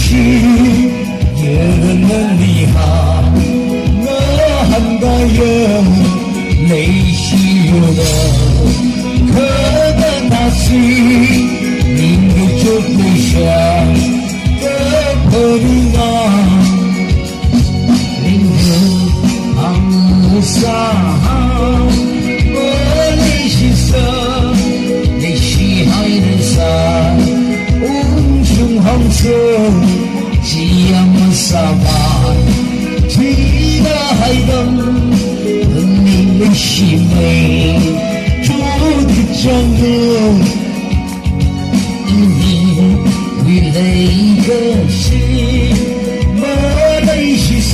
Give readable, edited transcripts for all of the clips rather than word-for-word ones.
心，也能厉害。我很感恩，内心有的，可能他是你的就不想的朋友啊，灵魂항상我内心上你是海的山，无穷红色，夕阳的沙漠，其他海灯和你的心美，注定将我你为那个心，我内心上。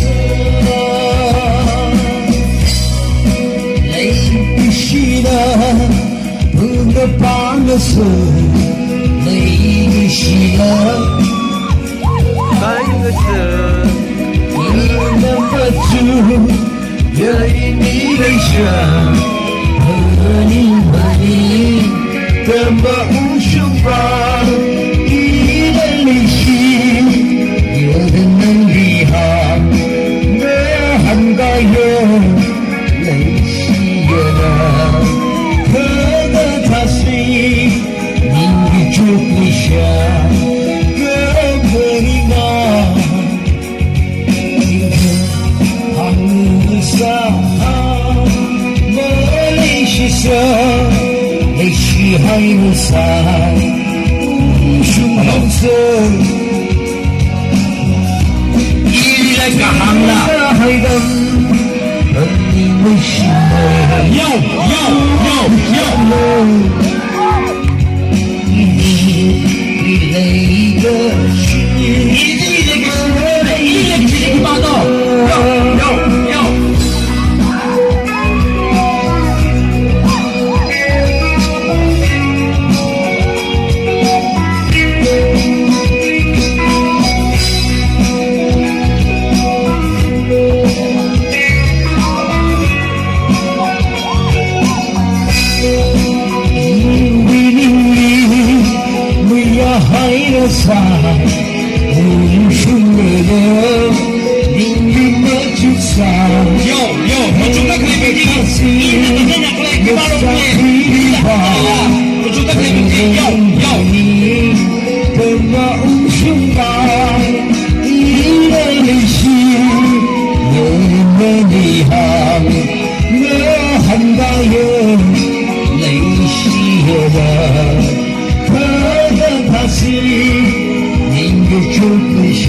不能帮的事，累的喜乐，半个字，你能不住，愿意你的想，和你这么无穷吧，你的内心有的能力好，我很感恩，内心有的。可能他是你的就不想跟你啊，你的항상我内心上你是항상无穷红色，依然干行了。海灯和你的心美。你累的心，一个七零八道，要。在无穷的命运的纠缠，我祝他可以北京，你天天过来给马龙我祝他可以北京，要。你的那无穷大，你的内心有没厉害？我很感恩，内心有的。可能他是你的就不想。